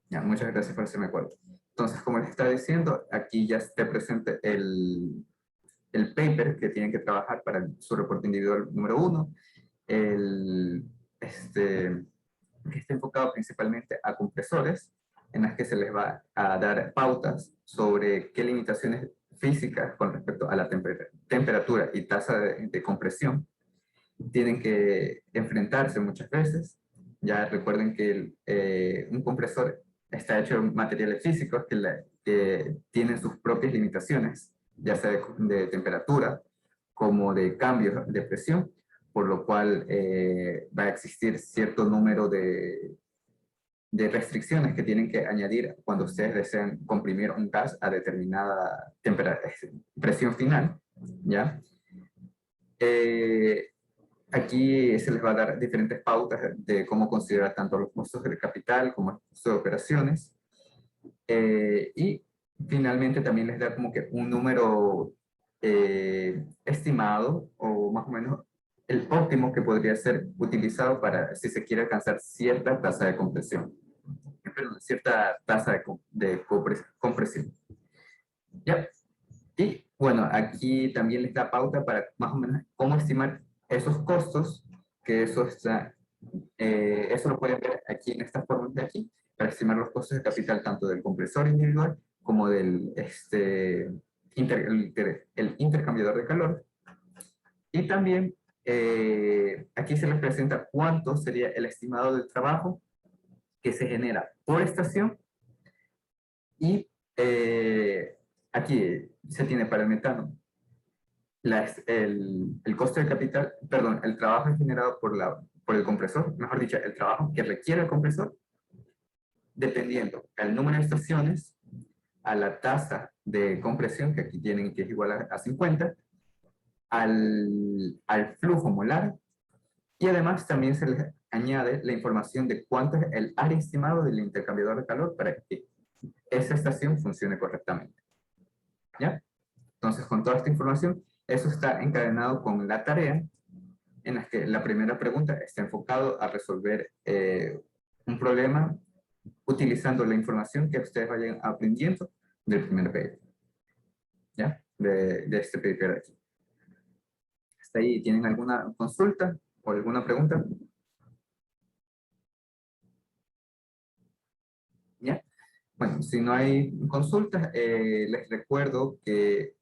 Ya, muchas gracias por hacerme acuerdo. Entonces, como les estaba diciendo, aquí ya te presente el paper que tienen que trabajar para su reporte individual número 1, el, que está enfocado principalmente a compresores, en las que se les va a dar pautas sobre qué limitaciones físicas con respecto a la temperatura y tasa de compresión tienen que enfrentarse muchas veces. Ya recuerden que un compresor está hecho de materiales físicos que tienen sus propias limitaciones, ya sea de temperatura como de cambios de presión, por lo cual va a existir cierto número de restricciones que tienen que añadir cuando ustedes desean comprimir un gas a determinada presión final, ¿ya? Aquí se les va a dar diferentes pautas de cómo considerar tanto los costos de capital como los costos de operaciones. Y finalmente también les da como que un número estimado o más o menos el óptimo que podría ser utilizado para si se quiere alcanzar cierta tasa de compresión. Perdón, cierta tasa de compresión. ¿Ya? Y bueno, aquí también les da pauta para más o menos cómo estimar esos costos, que eso lo pueden ver aquí en esta forma de aquí, para estimar los costos de capital tanto del compresor individual como del el intercambiador de calor. Y también aquí se les presenta cuánto sería el estimado del trabajo que se genera por estación y aquí se tiene para el metano el coste de capital, perdón, el trabajo generado por el compresor, mejor dicho, el trabajo que requiere el compresor, dependiendo al número de estaciones, a la tasa de compresión, que aquí tienen que es igual a 50, al flujo molar, y además también se les añade la información de cuánto es el área estimado del intercambiador de calor para que esa estación funcione correctamente. ¿Ya? Entonces, con toda esta información, eso está encadenado con la tarea en la que la primera pregunta está enfocado a resolver un problema utilizando la información que ustedes vayan aprendiendo del primer paper, ¿ya? De este paper aquí. ¿Hasta ahí tienen alguna consulta o alguna pregunta? ¿Ya? Bueno, si no hay consultas, les recuerdo que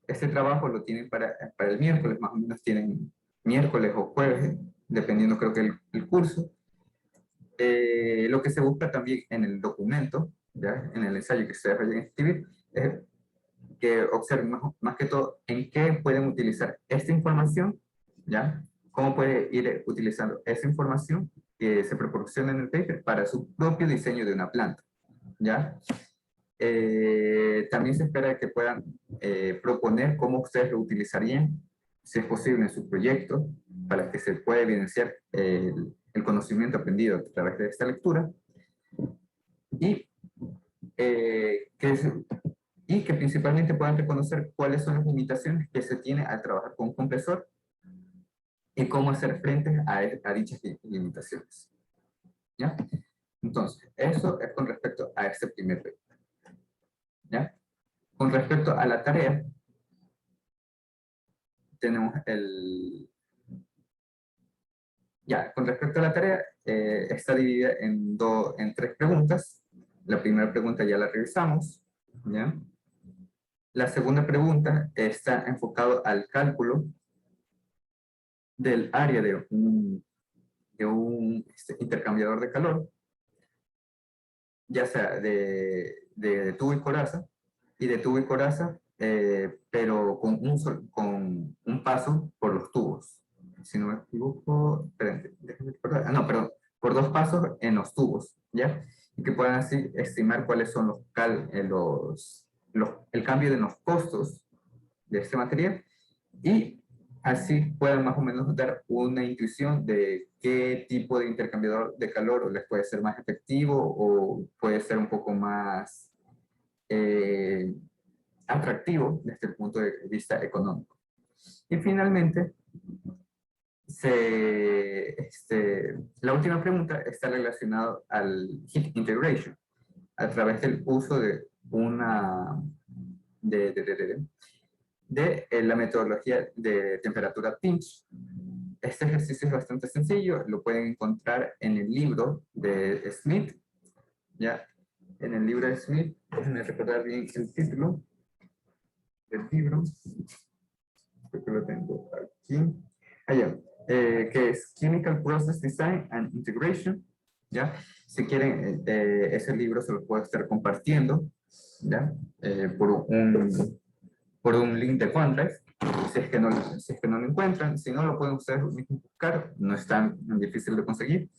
este trabajo lo tienen para el miércoles, más o menos tienen miércoles o jueves, dependiendo creo que el curso. Lo que se busca también en el documento, ¿ya? En el ensayo que ustedes vayan a escribir, es que observen más que todo en qué pueden utilizar esta información, ¿ya? Cómo puede ir utilizando esa información que se proporciona en el paper para su propio diseño de una planta, ¿ya? También se espera que puedan proponer cómo ustedes lo utilizarían, si es posible, en su proyecto, para que se pueda evidenciar el conocimiento aprendido a través de esta lectura, y, y que principalmente puedan reconocer cuáles son las limitaciones que se tiene al trabajar con un compresor y cómo hacer frente a dichas limitaciones. ¿Ya? Entonces, eso es con respecto a este primer paper. ¿Ya? Con respecto a la tarea, tenemos Ya, con respecto a la tarea, está dividida en tres preguntas. La primera pregunta ya la revisamos, ¿ya? La segunda pregunta está enfocado al cálculo del área de un intercambiador de calor, ya sea de tubo y coraza, y de tubo y coraza, pero con un paso por los tubos. Si no me equivoco, esperen, déjenme recordar. No, perdón, por dos pasos en los tubos, ¿ya? Y que puedan así estimar cuáles son el cambio de los costos de este material y así puedan más o menos dar una intuición de qué tipo de intercambiador de calor les puede ser más efectivo o puede ser un poco más eh, atractivo desde el punto de vista económico. Y finalmente, la última pregunta está relacionada al heat integration a través del uso de una de la metodología de temperatura pinch. Este ejercicio es bastante sencillo, lo pueden encontrar en el libro de Smith, ¿ya? En el libro de Smith, déjenme recordar bien el título del libro, creo que lo tengo aquí, allá, que es Chemical Process Design and Integration, ¿ya? Si quieren, ese libro se lo puedo estar compartiendo, ¿ya? Por un link de OneDrive, si es que no lo encuentran, si no lo pueden ustedes mismos buscar, no es tan difícil de conseguir.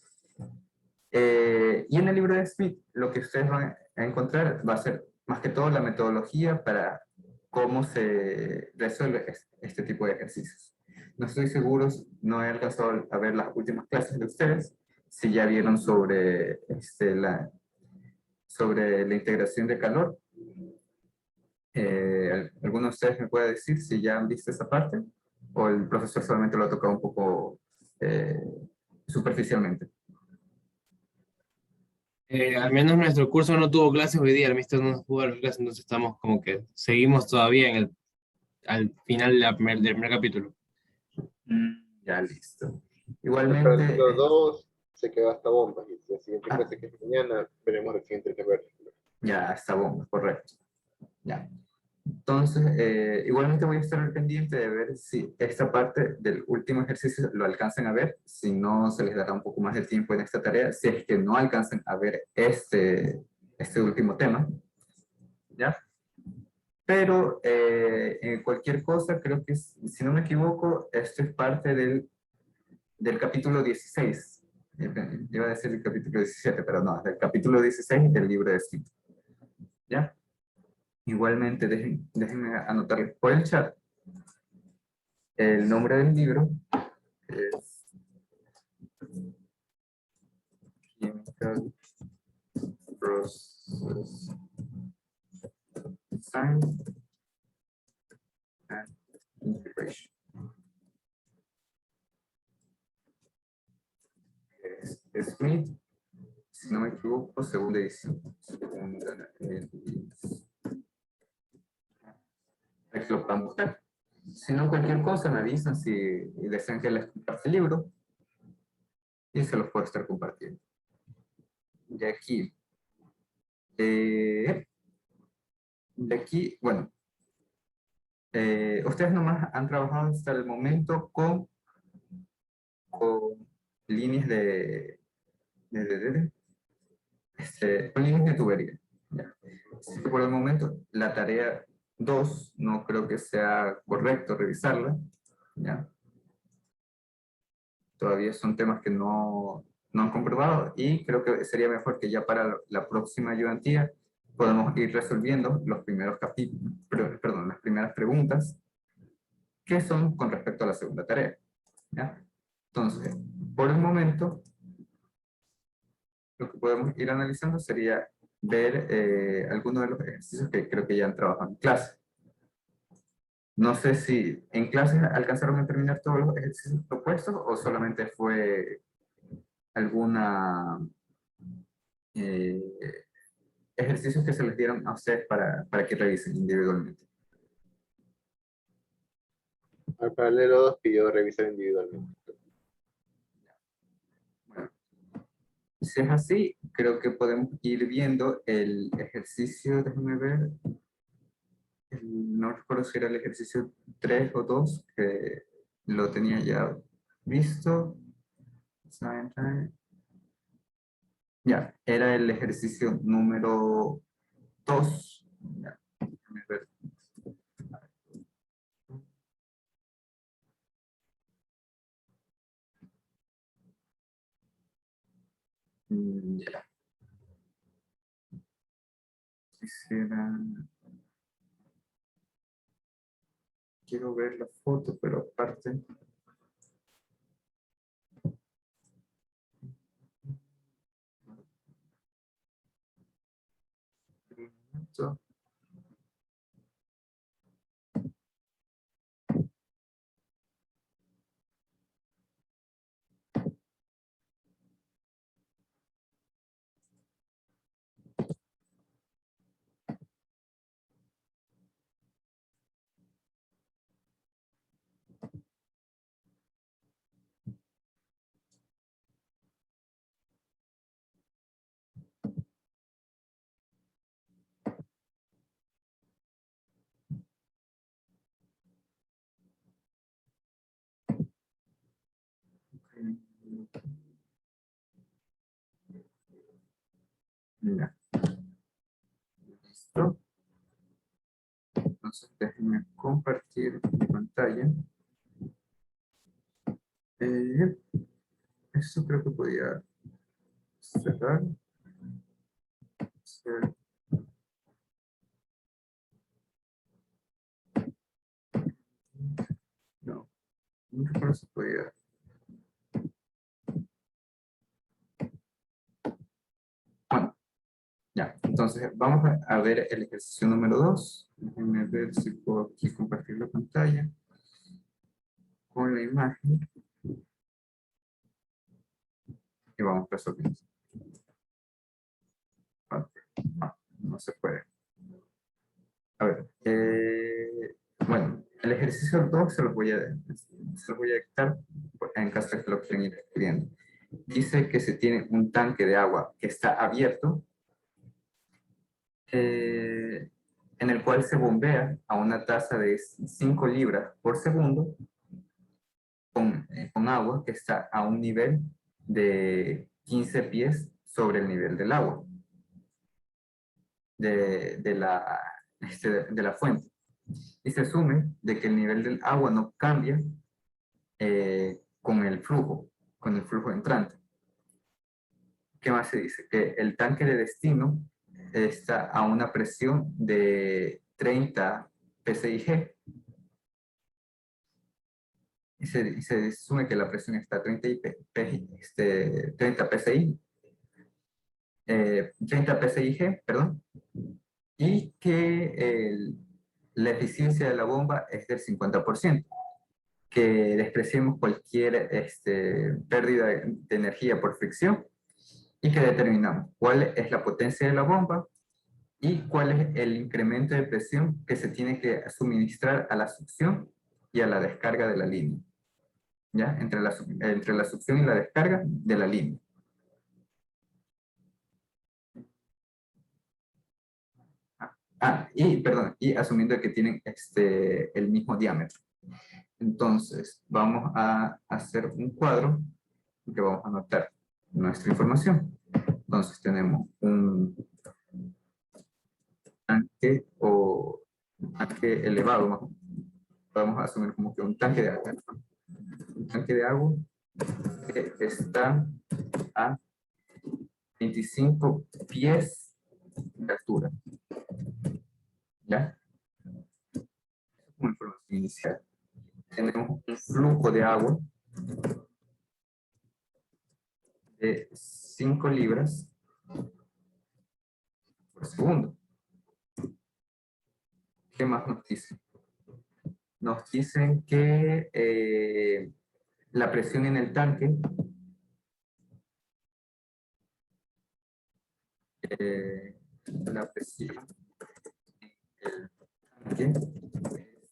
Y en el libro de Smith, lo que ustedes van a encontrar va a ser más que todo la metodología para cómo se resuelve este tipo de ejercicios. No estoy seguro, no he alcanzado a ver las últimas clases de ustedes, si ya vieron sobre la integración de calor. ¿Alguno de ustedes me puede decir si ya han visto esa parte? ¿O el profesor solamente lo ha tocado un poco superficialmente? Al menos nuestro curso no tuvo clases hoy día, el mister no nos pudo dar clases, entonces estamos como que seguimos todavía al final del primer capítulo. Ya, listo. El Igualmente, capítulo 2 se quedó hasta bombas y la siguiente ah, clase que es mañana veremos el siguiente capítulo. ya está bueno, correcto. Ya. Entonces, igualmente voy a estar al pendiente de ver si esta parte del último ejercicio lo alcanzan a ver, si no se les dará un poco más de tiempo en esta tarea, si es que no alcanzan a ver este último tema, ¿ya? Pero en cualquier cosa, creo que, si no me equivoco, esto es parte del capítulo 16. Iba a decir el capítulo 17, pero no, es el capítulo 16 del libro de Smith. ¿Ya? Igualmente, déjenme anotarles por el chat el nombre del libro, que es Chemical Process Design and Integration. Smith, si no me equivoco, segunda edición. Aquí lo pueden buscar. Si no, cualquier cosa me avisan si desean que les comparte el libro y se los puedo estar compartiendo. De aquí, bueno, ustedes nomás han trabajado hasta el momento con líneas con líneas de tubería. ¿Ya? Así que por el momento, la tarea 2 no creo que sea correcto revisarla. ¿Ya? Todavía son temas que no han comprobado y creo que sería mejor que ya para la próxima ayudantía podamos ir resolviendo los primeros capítulos, perdón, las primeras preguntas que son con respecto a la segunda tarea. ¿Ya? Entonces, por el momento, lo que podemos ir analizando sería ver algunos de los ejercicios que creo que ya han trabajado en clase. No sé si en clase alcanzaron a terminar todos los ejercicios propuestos o solamente fue alguna eh, ejercicios que se les dieron a ustedes para que revisen individualmente. Al paralelo 2 pidió revisar individualmente. Bueno, si es así, creo que podemos ir viendo el ejercicio, déjenme ver, no recuerdo si era el ejercicio 3 o 2, que lo tenía ya visto. Ya, era el ejercicio número 2. Ya, déjenme ver. Ya. Quisiera... Quiero ver la foto, pero aparte... Ya. Listo. Entonces, déjenme compartir mi pantalla. Esto creo que podía cerrar. No, no recuerdo si podía. Bueno, ya. Entonces, vamos a ver el ejercicio número 2. Déjenme ver si puedo aquí compartir la pantalla con la imagen. Y vamos resolviendo. No, no se puede. A ver, bueno, el ejercicio 2 se los voy a dictar en caso de que lo quieran ir escribiendo. Dice que se tiene un tanque de agua que está abierto, en el cual se bombea a una tasa de 5 libras por segundo con agua que está a un nivel de 15 pies sobre el nivel del agua, de la fuente. Y se asume de que el nivel del agua no cambia con el flujo entrante. ¿Qué más se dice? Que el tanque de destino está a una presión de 30 psig. Y se asume que la presión está a 30 psi, 30 psig, perdón, y que la eficiencia de la bomba es del 50%. Que despreciemos cualquier pérdida de energía por fricción y que determinamos cuál es la potencia de la bomba y cuál es el incremento de presión que se tiene que suministrar a la succión y a la descarga de la línea. ¿Ya? Entre la succión y la descarga de la línea. Y asumiendo que tienen el mismo diámetro. Entonces, vamos a hacer un cuadro que vamos a anotar nuestra información. Entonces, tenemos un tanque elevado, ¿no? Vamos a asumir como que un tanque de agua. Un tanque de agua que está a 25 pies de altura. ¿Ya? Como información inicial. Tenemos un flujo de agua de 5 libras por segundo. ¿Qué más nos dicen? Nos dicen que la presión en el tanque la presión en el tanque es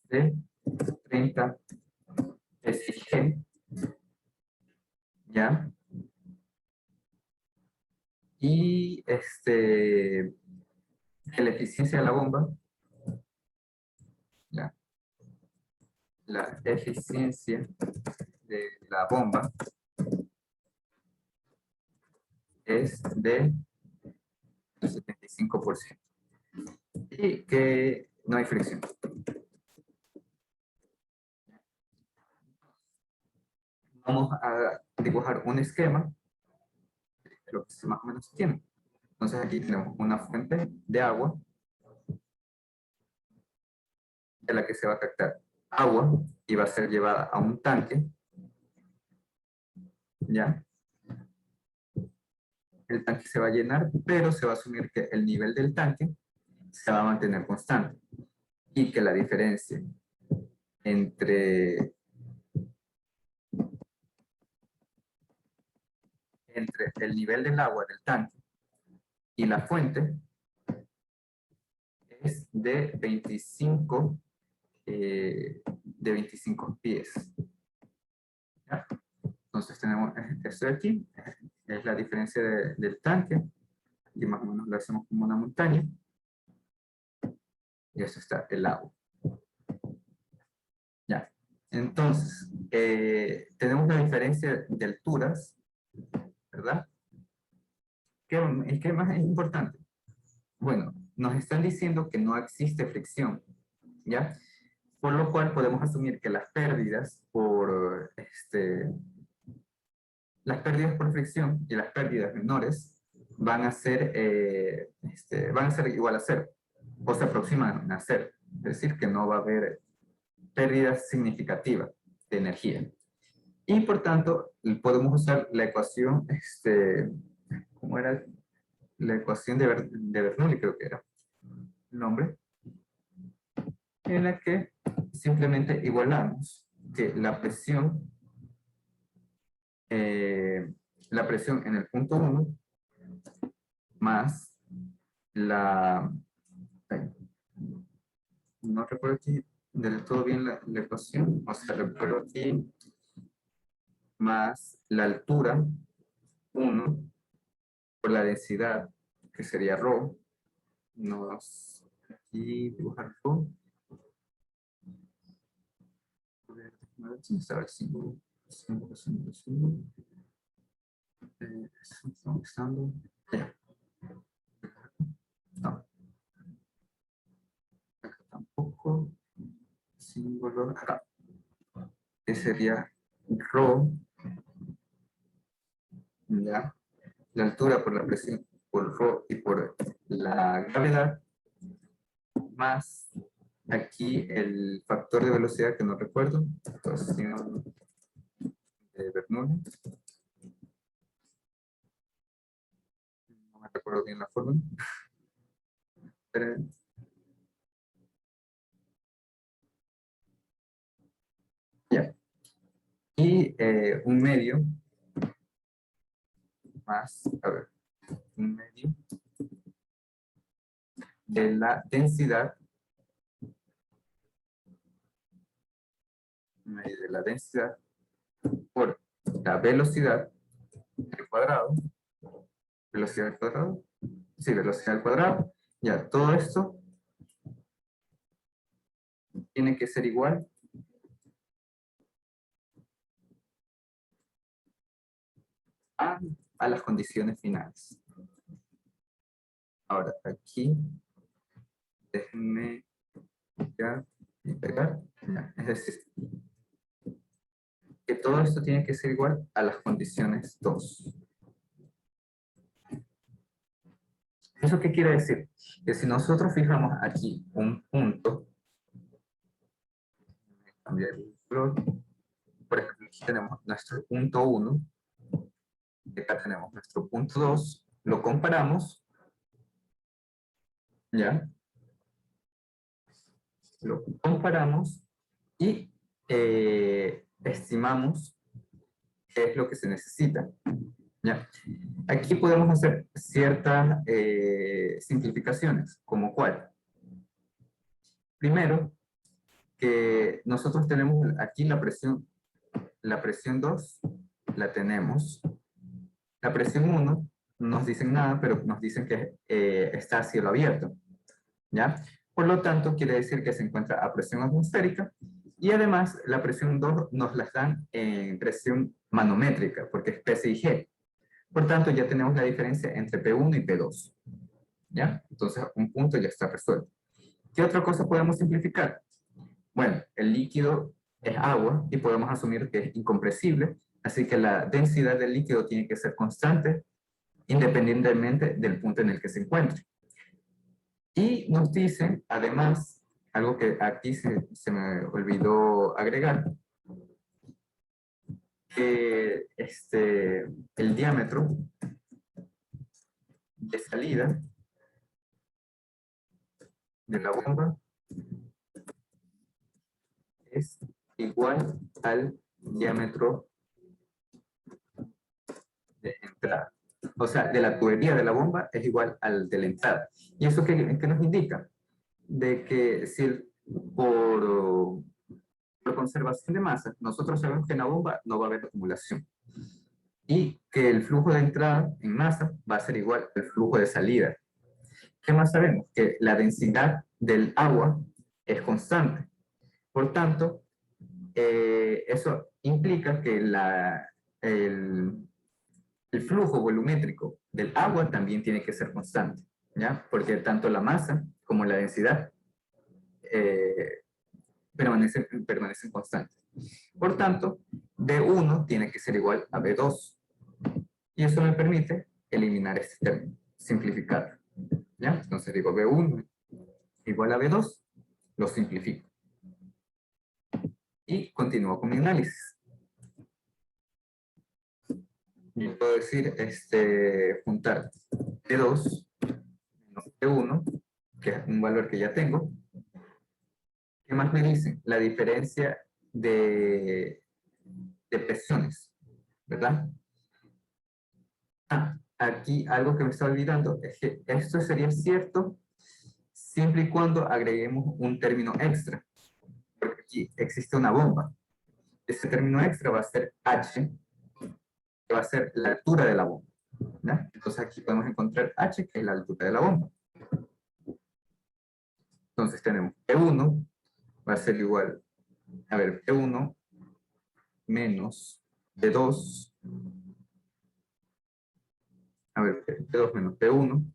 de 30 psig, ¿ya? Y que la eficiencia de la bomba, ¿ya? La eficiencia de la bomba es de 75%. Y que no hay fricción. Vamos a dibujar un esquema de lo que más o menos se tiene. Entonces aquí tenemos una fuente de agua de la que se va a captar agua y va a ser llevada a un tanque. ¿Ya? El tanque se va a llenar, pero se va a asumir que el nivel del tanque se va a mantener constante y que la diferencia entre el nivel del agua del tanque y la fuente es de 25 pies. ¿Ya? Entonces tenemos esto de aquí, es la diferencia del tanque, y más o menos lo hacemos como una montaña, y esto está el agua. Ya, entonces, tenemos una diferencia de alturas, ¿verdad? ¿Qué más es importante? Bueno, nos están diciendo que no existe fricción, ¿ya? Por lo cual podemos asumir que las pérdidas por fricción y las pérdidas menores van a ser igual a cero, o se aproximan a cero. Es decir, que no va a haber pérdidas significativas de energía. Y por tanto, podemos usar la ecuación, ¿cómo era? La ecuación de Bernoulli, creo que era el nombre, en la que simplemente igualamos que la presión en el punto 1 más no recuerdo aquí del todo bien la ecuación, o sea, recuerdo aquí más la altura 1 por la densidad, que sería ρ, aquí dibujar ρ. ¿Dónde estaba el símbolo? No. Acá tampoco. Símbolo acá. Que sería ρ, ¿ya? La altura por la presión, por ρ y por la gravedad, más aquí el factor de velocidad que no recuerdo, ecuación de Bernoulli. No me recuerdo bien la fórmula. Ya. Y un medio más, un medio de la densidad, por la velocidad al cuadrado, sí, velocidad al cuadrado, ya, todo esto tiene que ser igual a las condiciones finales. Ahora, aquí, déjenme ya pegar, ya, es decir, que todo esto tiene que ser igual a las condiciones 2. ¿Eso qué quiere decir? Que si nosotros fijamos aquí un punto, cambiar el color, por ejemplo, aquí tenemos nuestro punto 1, acá tenemos nuestro punto 2, lo comparamos, ¿ya? Lo comparamos y estimamos qué es lo que se necesita, ¿ya? Aquí podemos hacer ciertas simplificaciones, como cuál. Primero, que nosotros tenemos aquí la presión 2, la tenemos. La presión 1 no nos dicen nada, pero nos dicen que está a cielo abierto, ¿ya? Por lo tanto, quiere decir que se encuentra a presión atmosférica, y además la presión 2 nos la dan en presión manométrica, porque es PSIG. Por tanto, ya tenemos la diferencia entre P1 y P2, ¿ya? Entonces, un punto ya está resuelto. ¿Qué otra cosa podemos simplificar? Bueno, el líquido es agua y podemos asumir que es incompresible, así que la densidad del líquido tiene que ser constante independientemente del punto en el que se encuentre. Y nos dicen, además, algo que aquí se me olvidó agregar, que el diámetro de salida de la bomba es igual al diámetro de entrada. O sea, de la tubería de la bomba es igual al de la entrada. ¿Y eso qué nos indica? De que si por conservación de masa, nosotros sabemos que en la bomba no va a haber acumulación. Y que el flujo de entrada en masa va a ser igual al flujo de salida. ¿Qué más sabemos? Que la densidad del agua es constante. Por tanto, eso implica que el flujo volumétrico del agua también tiene que ser constante, ¿ya? Porque tanto la masa como la densidad permanecen constantes. Por tanto, B1 tiene que ser igual a B2. Y eso me permite eliminar este término, simplificarlo, ¿ya? Entonces digo B1 igual a B2, lo simplifico. Y continúo con mi análisis. Yo puedo decir, juntar B2 menos B1, que es un valor que ya tengo. ¿Qué más me dicen? La diferencia de presiones, ¿verdad? Aquí algo que me está olvidando es que esto sería cierto siempre y cuando agreguemos un término extra, porque aquí existe una bomba. Ese término extra va a ser H, que va a ser la altura de la bomba, ¿ya? Entonces aquí podemos encontrar H, que es la altura de la bomba. Entonces tenemos P1 va a ser igual, a ver, P1 menos P2, a ver, P2 menos P1,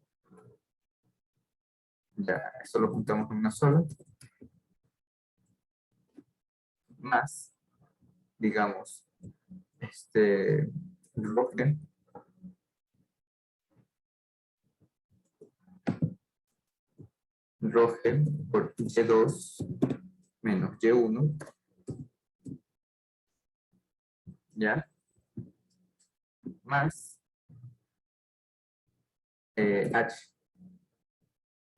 ya, eso lo juntamos en una sola, más, digamos, Röntgen por Y2 menos Y1, ¿ya? Más H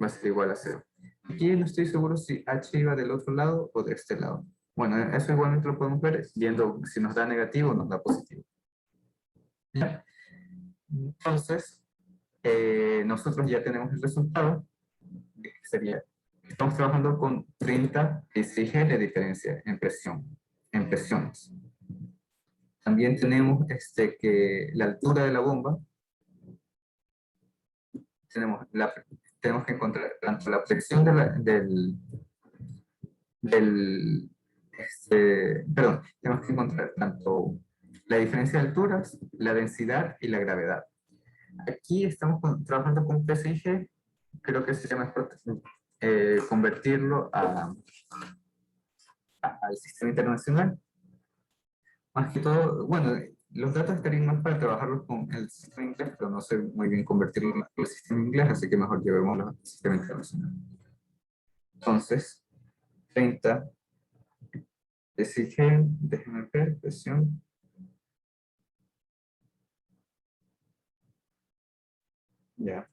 va a ser igual a 0. Aquí no estoy seguro si H iba del otro lado o de este lado. Bueno, eso igualmente lo podemos ver viendo si nos da negativo o nos da positivo. ¿Ya? Entonces, nosotros ya tenemos el resultado, que sería, estamos trabajando con 30 pSig de diferencia en presión, en presiones. También tenemos que la altura de la bomba, tenemos que encontrar tanto la presión tenemos que encontrar tanto la diferencia de alturas, la densidad y la gravedad. Aquí estamos trabajando con pSig, creo que sería mejor convertirlo al sistema internacional. Más que todo, bueno, los datos estarían más para trabajarlos con el sistema inglés, pero no sé muy bien convertirlo al sistema inglés, así que mejor llevémoslo al sistema internacional. Entonces, 30 pSig, déjenme ver, presión. Ya.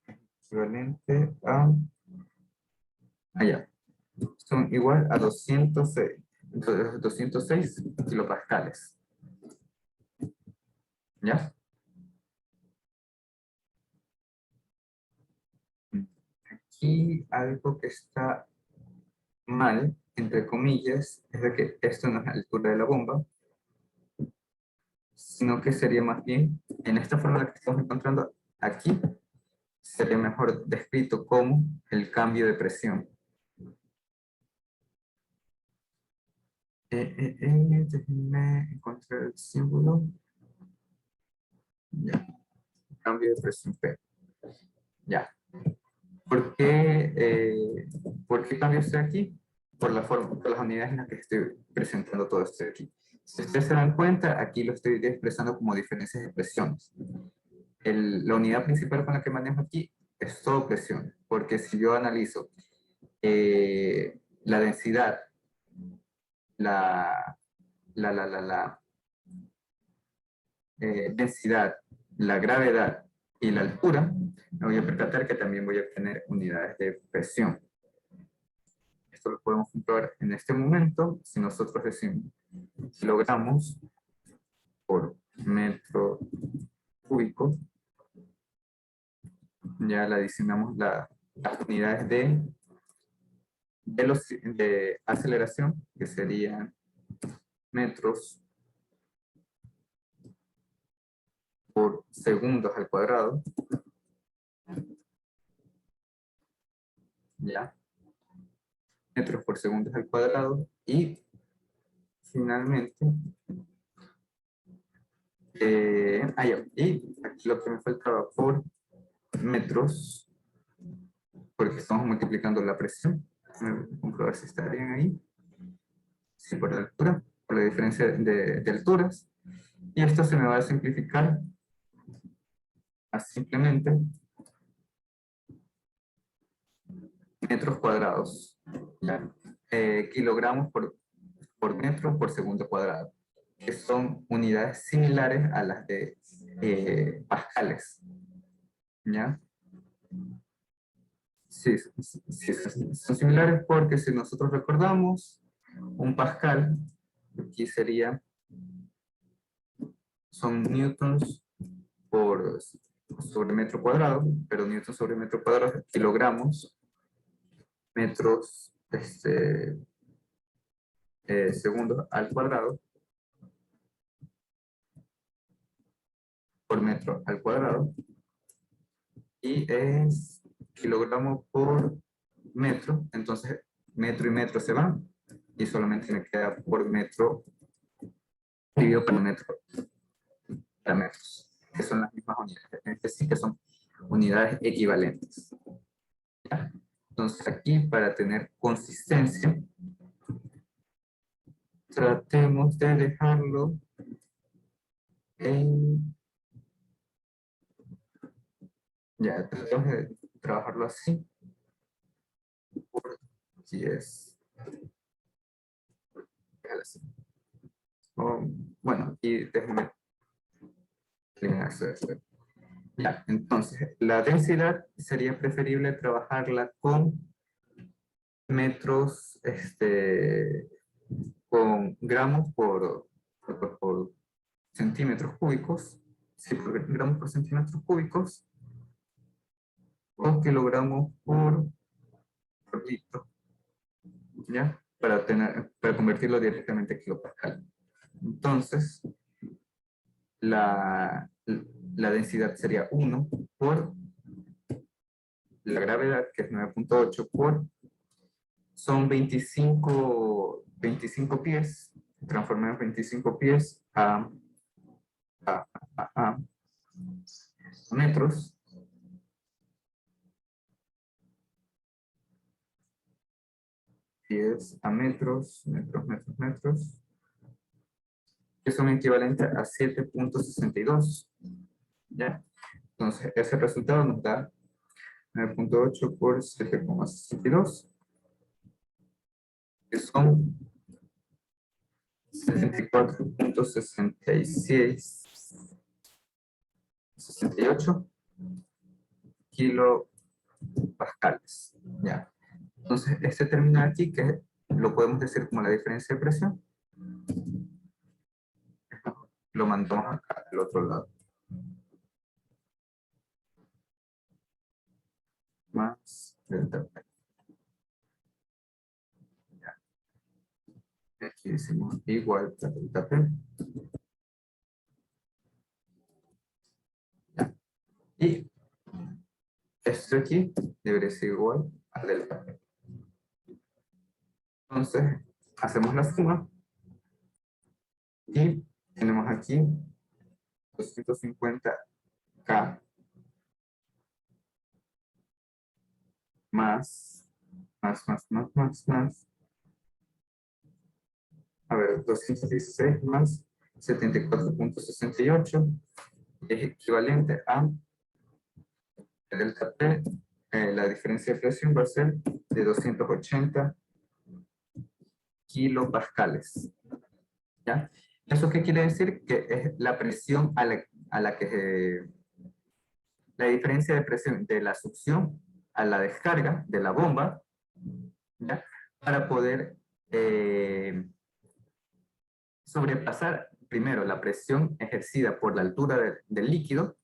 Equivalente a... Allá. Son igual a 206 kilopascales. ¿Ya? Aquí algo que está mal, entre comillas, es de que esto no es la altura de la bomba, sino que sería más bien, en esta fórmula que estamos encontrando aquí, sería mejor descrito como el cambio de presión. Déjenme encontrar el símbolo. Ya. Cambio de presión P. Ya. ¿Por qué cambio esto aquí? Por las unidades en las que estoy presentando todo esto de aquí. Si ustedes se dan cuenta, aquí lo estoy expresando como diferencias de presiones. La unidad principal con la que manejo aquí es todo presión, porque si yo analizo la densidad, densidad, la gravedad y la altura, me voy a percatar que también voy a obtener unidades de presión. Esto lo podemos comprobar en este momento si nosotros decimos kilogramos por metro cúbico. Ya la diseñamos las unidades de aceleración, que serían metros por segundos al cuadrado. Ya. Metros por segundos al cuadrado. Y finalmente Ya. Y aquí lo que me faltaba por metros, porque estamos multiplicando la presión. Voy a comprobar si está bien ahí. Sí, por la altura, por la diferencia de alturas. Y esto se me va a simplificar a simplemente metros cuadrados. ¿Ya? Kilogramos por metro por segundo cuadrado, que son unidades similares a las de pascales. ¿Ya? Sí, sí, son similares porque si nosotros recordamos, un pascal aquí sería, son newtons por sobre metro cuadrado, pero newtons sobre metro cuadrado es kilogramos, metros segundos al cuadrado por metro al cuadrado, y es kilogramo por metro, entonces metro y metro se van y solamente me queda por metro dividido por metro para metros, que son las mismas unidades, es decir, que son unidades equivalentes. ¿Ya? Entonces aquí, para tener consistencia, tratemos de dejarlo en... Ya, tratemos de trabajarlo así. Aquí es... Así. Bueno, y déjenme eliminar esto. Ya, entonces, la densidad sería preferible trabajarla con metros, con gramos por centímetros cúbicos, sí, por gramos por centímetros cúbicos, o kilogramos por litro, ¿ya? Para convertirlo directamente a kilopascal. Entonces, la densidad sería 1 por la gravedad, que es 9.8, son 25 pies, transformamos 25 pies a metros, pies a metros, que son equivalentes a 7.62, ¿ya? Entonces, ese resultado nos da 9.8 por 7.62, que son 74.68 kilopascales, ¿ya? Entonces, este término aquí, que lo podemos decir como la diferencia de presión, lo mandamos acá al otro lado. Más delta P. Ya. Aquí decimos igual a delta P. Ya. Y esto aquí debería ser igual a delta P. Entonces, hacemos la suma y tenemos aquí 250K más. A ver, 216 más 74.68 es equivalente a delta P. La diferencia de presión va a ser de 280 kilopascales. ¿Ya? ¿Eso qué quiere decir? Que es la presión a la que... la diferencia de presión de la succión a la descarga de la bomba, ¿ya? Para poder sobrepasar primero la presión ejercida por la altura del líquido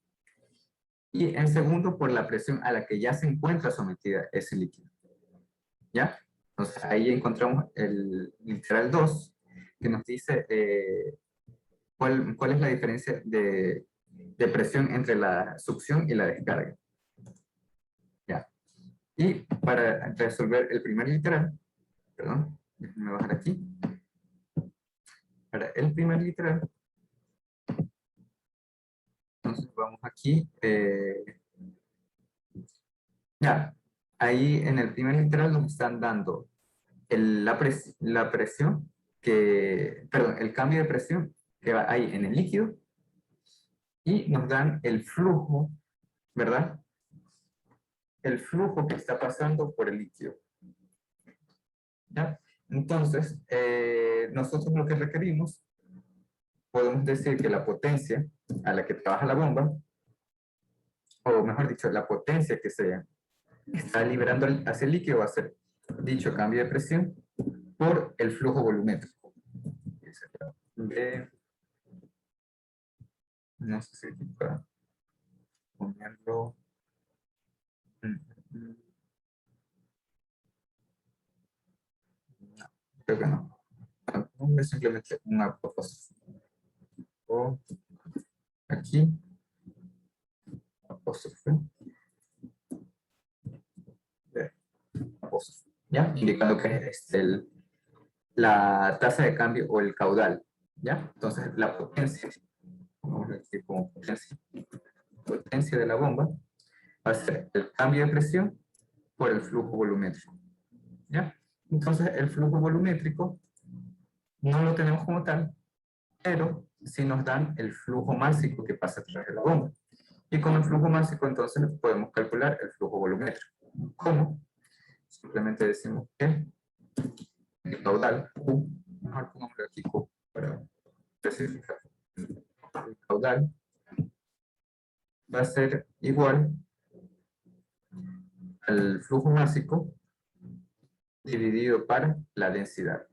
y en segundo por la presión a la que ya se encuentra sometida ese líquido. ¿Ya? Entonces ahí encontramos el literal 2 que nos dice cuál es la diferencia de presión entre la succión y la descarga. ¿Ya? Y para resolver el primer literal, perdón, déjenme bajar aquí. Para el primer literal, Entonces vamos aquí. Ya, ahí en el primer literal nos están dando la presión perdón, el cambio de presión que hay en el líquido y nos dan el flujo, ¿verdad? El flujo que está pasando por el líquido. ¿Ya? Entonces, nosotros lo que requerimos, podemos decir que la potencia a la que trabaja la bomba, o mejor dicho, la potencia que se está liberando hacia el líquido va a ser dicho cambio de presión por el flujo volumétrico. No sé si aquí puedo ponerlo. No, creo que no. Es simplemente un apóstrofe. O aquí, apóstrofe. Apóstrofe. ¿Ya? Indicando que es la tasa de cambio o el caudal. ¿Ya? Entonces, la potencia, vamos a decir como potencia de la bomba, va a ser el cambio de presión por el flujo volumétrico. ¿Ya? Entonces, el flujo volumétrico no lo tenemos como tal, pero sí nos dan el flujo másico que pasa a través de la bomba. Y con el flujo másico, entonces, podemos calcular el flujo volumétrico. ¿Cómo? Simplemente decimos que el caudal, Q, mejor pongámosle aquí Q para especificar. El caudal va a ser igual al flujo másico dividido para la densidad.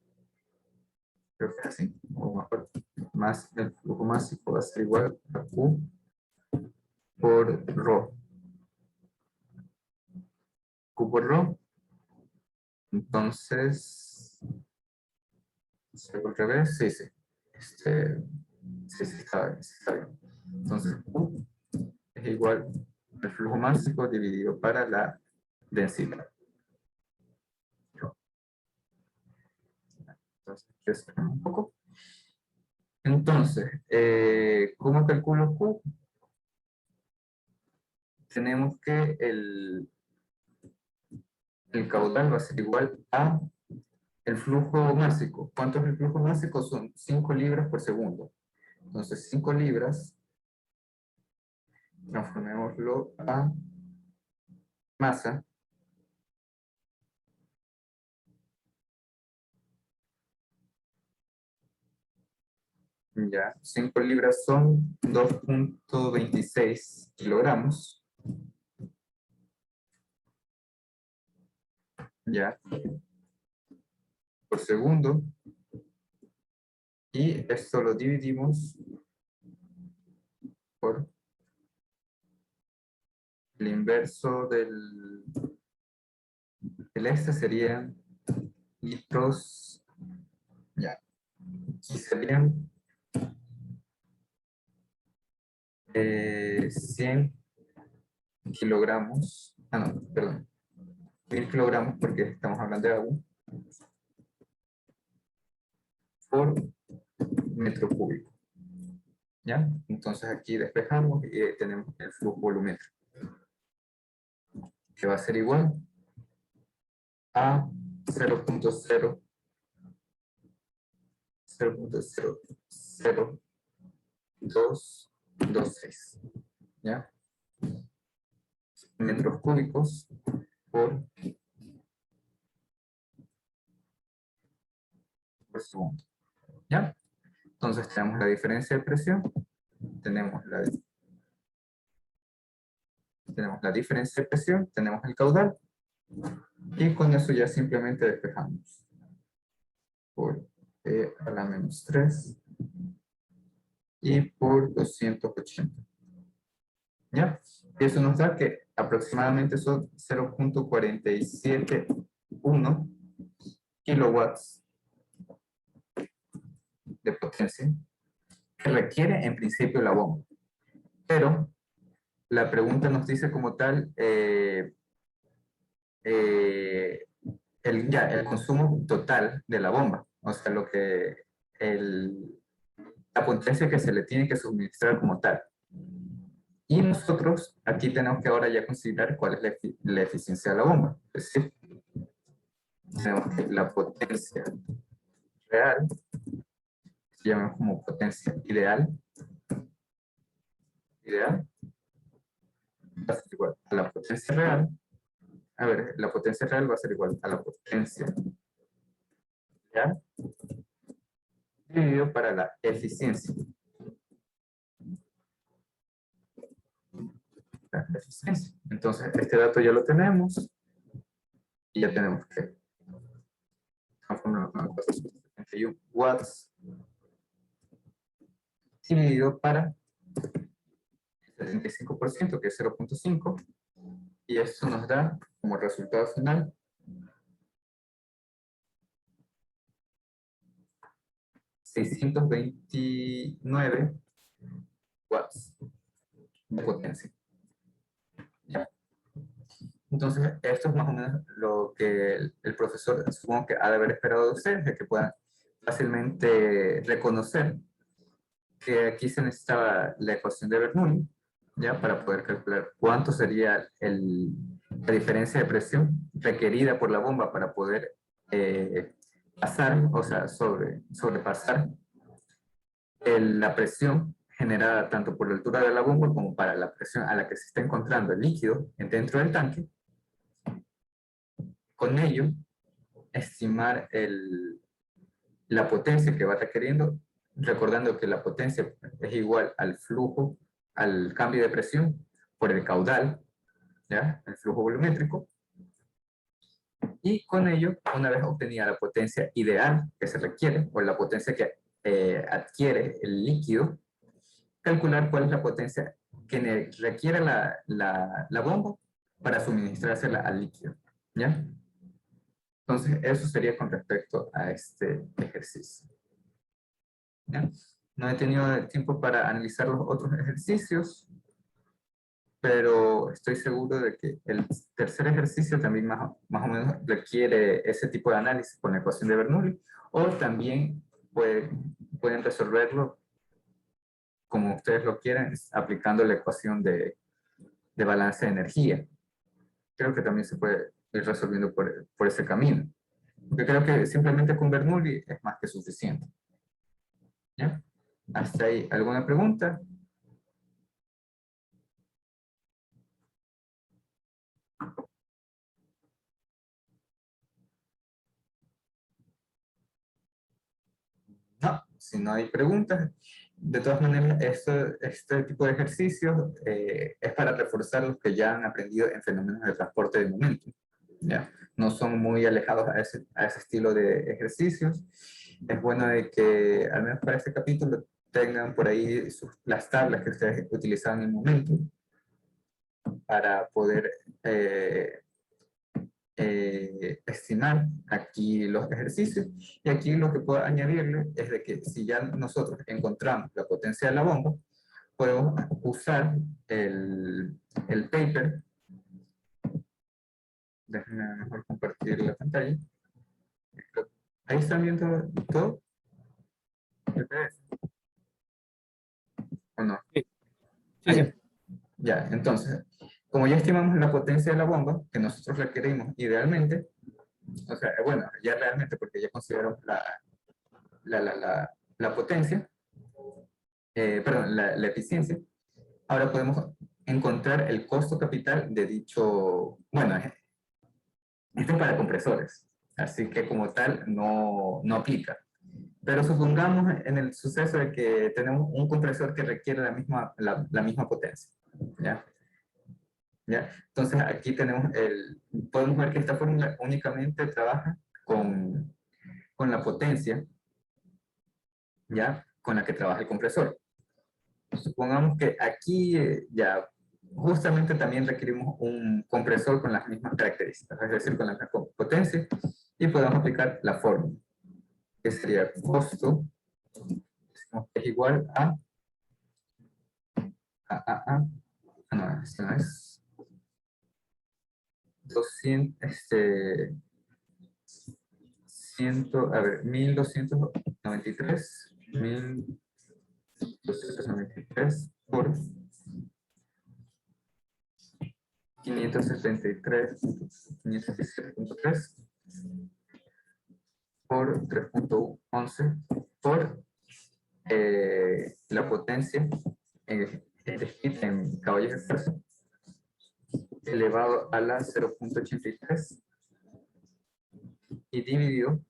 Creo que es así, o mejor, más el flujo másico va a ser igual a Q por Rho. Q por Rho. Entonces, ¿se al revés? Sí, sí. Sí, está bien. Entonces, Q es igual al flujo másico dividido para la densidad. Entonces, un poco. Entonces, ¿cómo calculo Q? Tenemos que el caudal va a ser igual a el flujo másico. ¿Cuánto es el flujo másico? Son 5 libras por segundo. Entonces, 5 libras, transformémoslo a masa. Ya, 5 libras son 2.26 kilogramos. Ya, por segundo. Y esto lo dividimos por el inverso del este serían litros. Ya, aquí serían 100 kilogramos. Ah, no, perdón. 1000 kilogramos porque estamos hablando de agua. Por metro cúbico. ¿Ya? Entonces aquí despejamos y tenemos el flujo volumétrico, que va a ser igual a 0.00226. ¿Ya? Metros cúbicos por segundo. ¿Ya? Entonces tenemos la diferencia de presión, tenemos la diferencia de presión, tenemos el caudal, y con eso ya simplemente despejamos por E a la menos 3 y por 280. ¿Ya? Y eso nos da que aproximadamente son 0.471 kilowatts de potencia que requiere en principio la bomba. Pero la pregunta nos dice como tal el consumo total de la bomba, o sea, la potencia que se le tiene que suministrar como tal. Y nosotros aquí tenemos que ahora ya considerar cuál es la eficiencia de la bomba. Es decir, tenemos que la potencia real, que llamamos como potencia ideal, va a ser igual a la potencia real. A ver, la potencia real va a ser igual a la potencia real dividido para la eficiencia. La eficiencia. Entonces, este dato ya lo tenemos y ya tenemos que 71 watts dividido para el 75%, que es 0.5, y esto nos da como resultado final 629 watts de potencia. ¿Ya? Entonces, esto es más o menos lo que el profesor supongo que ha de haber esperado de ustedes, de que puedan fácilmente reconocer que aquí se necesitaba la ecuación de Bernoulli, ¿ya? Para poder calcular cuánto sería la diferencia de presión requerida por la bomba para poder pasar, o sea, sobrepasar la presión generada tanto por la altura de la bomba como para la presión a la que se está encontrando el líquido dentro del tanque. Con ello, estimar la potencia que va requiriendo, recordando que la potencia es igual al flujo, al cambio de presión por el caudal, ¿ya? El flujo volumétrico. Y con ello, una vez obtenida la potencia ideal que se requiere, o la potencia que adquiere el líquido, calcular cuál es la potencia que requiere la bomba para suministrársela al líquido, ¿ya? Entonces, eso sería con respecto a este ejercicio, ¿ya? No he tenido tiempo para analizar los otros ejercicios, pero estoy seguro de que el tercer ejercicio también más o menos requiere ese tipo de análisis con la ecuación de Bernoulli, o también pueden resolverlo como ustedes lo quieren, aplicando la ecuación de balance de energía. Creo que también se puede ir resolviendo por ese camino. Porque creo que simplemente con Bernoulli es más que suficiente. ¿Ya? ¿Hasta ahí alguna pregunta? No, si no hay preguntas, de todas maneras, este tipo de ejercicios es para reforzar los que ya han aprendido en fenómenos de transporte de momento. ¿Ya? No son muy alejados a ese estilo de ejercicios. Es bueno de que, al menos para este capítulo, tengan por ahí las tablas que ustedes utilizaban en el momento para poder estimar aquí los ejercicios. Y aquí lo que puedo añadirle es de que si ya nosotros encontramos la potencia de la bomba, podemos usar el paper. Déjenme mejor compartir la pantalla. Ahí están viendo todo. ¿El PDF? ¿O no? Sí, Ahí. sí. Ya, entonces, como ya estimamos la potencia de la bomba, que nosotros requerimos idealmente, o sea, bueno, ya realmente porque ya consideramos la potencia, perdón, la eficiencia, ahora podemos encontrar el costo capital de dicho, bueno, esto es para compresores, así que como tal no aplica. Pero supongamos en el suceso de que tenemos un compresor que requiere la misma potencia, ¿ya? ¿Ya? Entonces aquí podemos ver que esta fórmula únicamente trabaja con la potencia, ¿ya? Con la que trabaja el compresor. Supongamos que aquí ya justamente también requerimos un compresor con las mismas características, es decir, con la misma potencia, y podemos aplicar la fórmula, que sería costo, es igual no, esto no es 200, 1293 por 517.3 por 3.11 por la potencia descrita en caballos de fuerza elevado a la 0.83 y dividido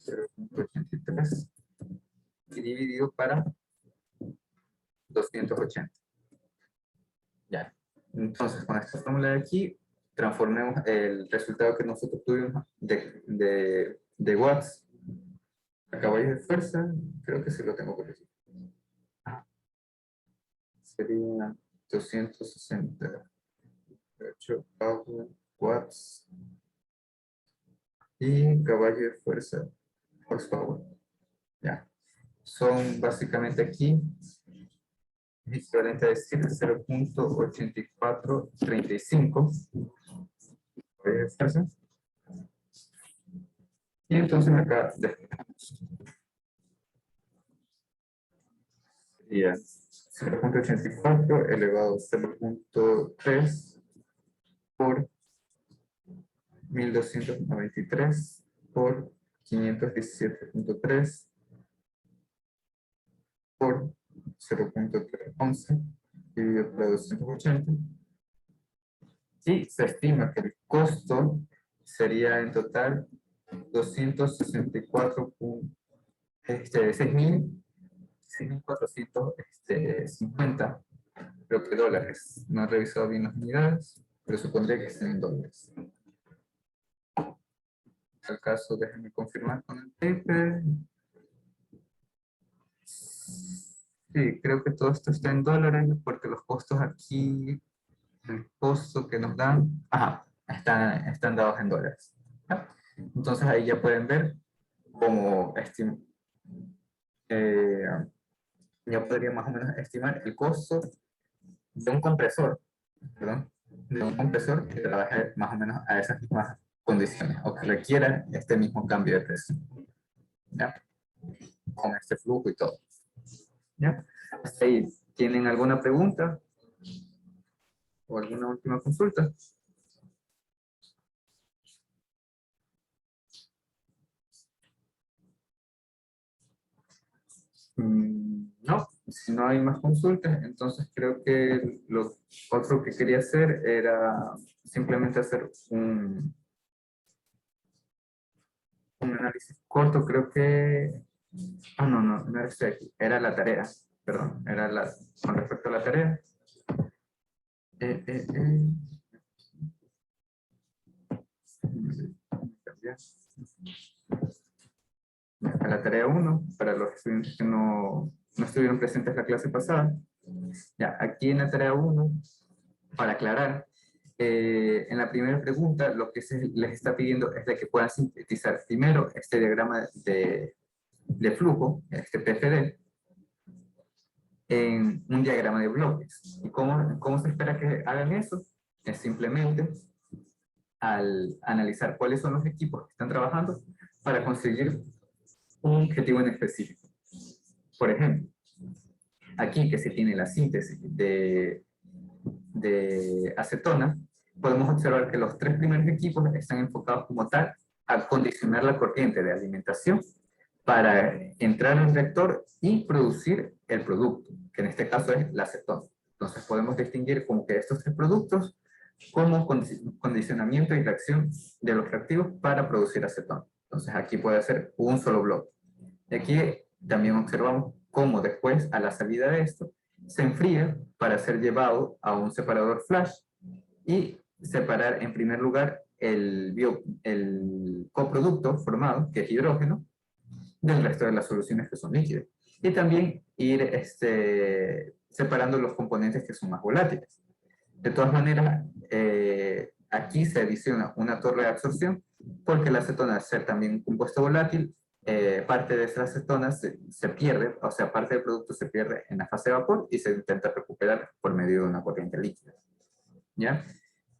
0.83 y dividido para 280. Ya. Entonces, con esta fórmula de aquí, transformemos el resultado que nosotros tuvimos de watts a caballos de fuerza. Creo que sí lo tengo por aquí. Sería 268 watts y caballo de fuerza horsepower. Ya. Son básicamente aquí, es equivalente a decir 0.8435 caballos de fuerza. Y entonces acá despejamos. Sería 0.84 elevado a 0.3 por 1293 por 517.3 por 0.311 dividido por 280. Y se estima que el costo sería en total 6.450, creo que dólares. No he revisado bien las unidades, pero supondría que estén en dólares. Al caso, déjenme confirmar con el paper. Sí, creo que todo esto está en dólares, porque los costos aquí, el costo que nos dan, están dados en dólares. ¿Ya? Entonces ahí ya pueden ver cómo ya podría más o menos estimar el costo de un compresor, perdón, de un compresor que trabaje más o menos a esas mismas condiciones o que requiera este mismo cambio de presión. ¿Ya? Con este flujo y todo. ¿Ya? Hasta ahí, ¿tienen alguna pregunta? ¿O alguna última consulta? No, si no hay más consultas, entonces creo que lo otro que quería hacer era simplemente hacer un análisis corto, creo que... no era este aquí, era la tarea, perdón, con respecto a la tarea. A la tarea 1, para los estudiantes que no estuvieron presentes la clase pasada. Ya, aquí en la tarea 1, para aclarar, en la primera pregunta lo que se les está pidiendo es de que puedan sintetizar primero este diagrama de flujo, este PFD, en un diagrama de bloques. ¿Y cómo se espera que hagan eso? Es simplemente al analizar cuáles son los equipos que están trabajando para conseguir un objetivo en específico. Por ejemplo, aquí que se tiene la síntesis de acetona, podemos observar que los 3 primeros equipos están enfocados como tal a condicionar la corriente de alimentación para entrar al reactor y producir el producto, que en este caso es la acetona. Entonces podemos distinguir como que estos 3 productos como condicionamiento y reacción de los reactivos para producir acetona. Entonces aquí puede ser un solo bloque. Y aquí también observamos cómo después, a la salida de esto, se enfría para ser llevado a un separador flash y separar en primer lugar el coproducto formado, que es hidrógeno, del resto de las soluciones que son líquidas. Y también ir separando los componentes que son más volátiles. De todas maneras, aquí se adiciona una torre de absorción porque la acetona, al ser también un compuesto volátil, parte de esa acetona se pierde, o sea, parte del producto se pierde en la fase de vapor y se intenta recuperar por medio de una corriente líquida. ¿Ya?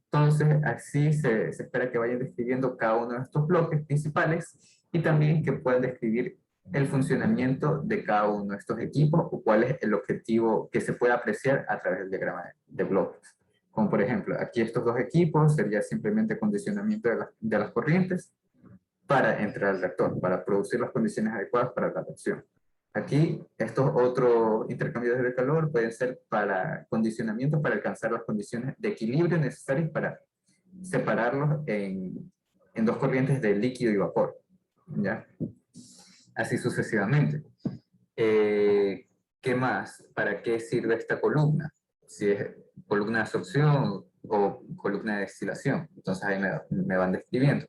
Entonces, así se espera que vayan describiendo cada uno de estos bloques principales y también que puedan describir el funcionamiento de cada uno de estos equipos o cuál es el objetivo que se puede apreciar a través del diagrama de bloques. Como por ejemplo, aquí estos dos equipos sería simplemente condicionamiento de las corrientes para entrar al reactor, para producir las condiciones adecuadas para la reacción. Aquí, estos otros intercambios de calor pueden ser para condicionamiento, para alcanzar las condiciones de equilibrio necesarias para separarlos en dos corrientes de líquido y vapor, ¿ya? Así sucesivamente. ¿Qué más? ¿Para qué sirve esta columna? Si es columna de absorción o columna de destilación. Entonces ahí me van describiendo.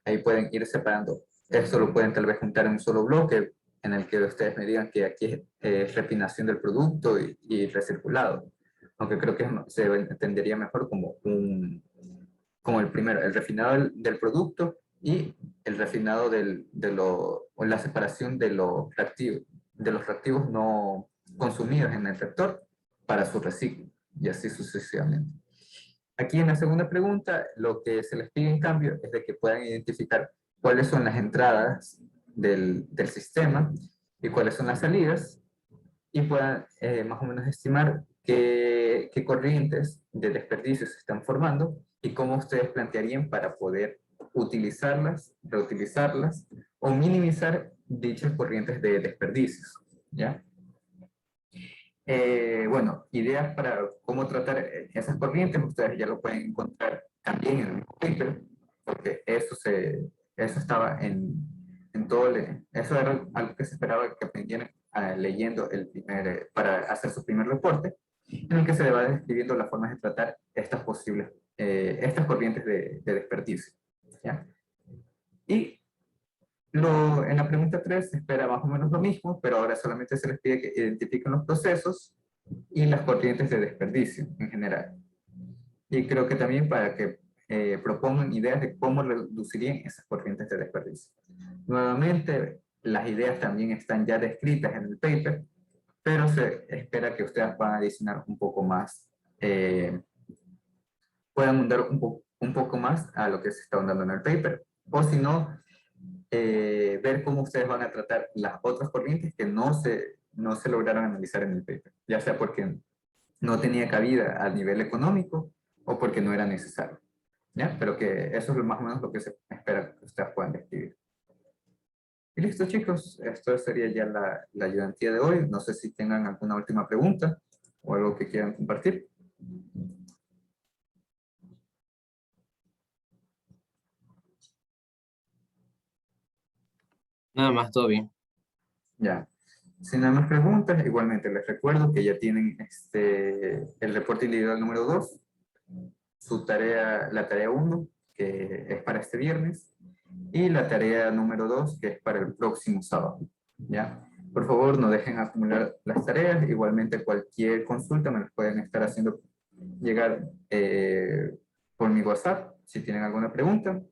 Ahí pueden ir separando. Esto lo pueden tal vez juntar en un solo bloque, en el que ustedes me digan que aquí es refinación del producto y recirculado. Aunque creo que se entendería mejor como el primero, el refinado del producto y el refinado o la separación de los reactivos no consumidos en el reactor para su reciclo, y así sucesivamente. Aquí en la segunda pregunta, lo que se les pide en cambio es de que puedan identificar cuáles son las entradas del sistema y cuáles son las salidas, y puedan más o menos estimar qué corrientes de desperdicio se están formando y cómo ustedes plantearían para poder utilizarlas, reutilizarlas o minimizar dichas corrientes de desperdicios, ¿ya? Bueno, ideas para cómo tratar esas corrientes, ustedes ya lo pueden encontrar también en el mismo paper, porque eso estaba en todo, eso era algo que se esperaba que aprendieran leyendo para hacer su primer reporte, en el que se le va describiendo las formas de tratar estas corrientes de desperdicio, ¿ya? Y en la pregunta 3 se espera más o menos lo mismo, pero ahora solamente se les pide que identifiquen los procesos y las corrientes de desperdicio en general. Y creo que también para que propongan ideas de cómo reducirían esas corrientes de desperdicio. Nuevamente, las ideas también están ya descritas en el paper, pero se espera que ustedes puedan adicionar un poco más, puedan ahondar un poco más a lo que se está ahondando en el paper, o si no, ver cómo ustedes van a tratar las otras corrientes que no se lograron analizar en el paper, ya sea porque no tenía cabida a nivel económico o porque no era necesario, ¿ya? Pero que eso es más o menos lo que se espera que ustedes puedan describir. Y listo, chicos, esto sería ya la ayudantía de hoy. No sé si tengan alguna última pregunta o algo que quieran compartir. Nada más, todo bien. Ya. Sin nada más preguntas, igualmente les recuerdo que ya tienen el reporte individual número 2, la tarea 1, que es para este viernes, y la tarea número 2, que es para el próximo sábado, ¿ya? Por favor, no dejen acumular las tareas. Igualmente, cualquier consulta me las pueden estar haciendo llegar por mi WhatsApp, si tienen alguna pregunta,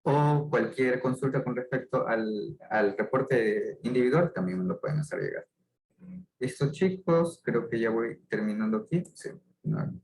o cualquier consulta con respecto al reporte individual, también me lo pueden hacer llegar. Listo, chicos, creo que ya voy terminando aquí. Sí, no.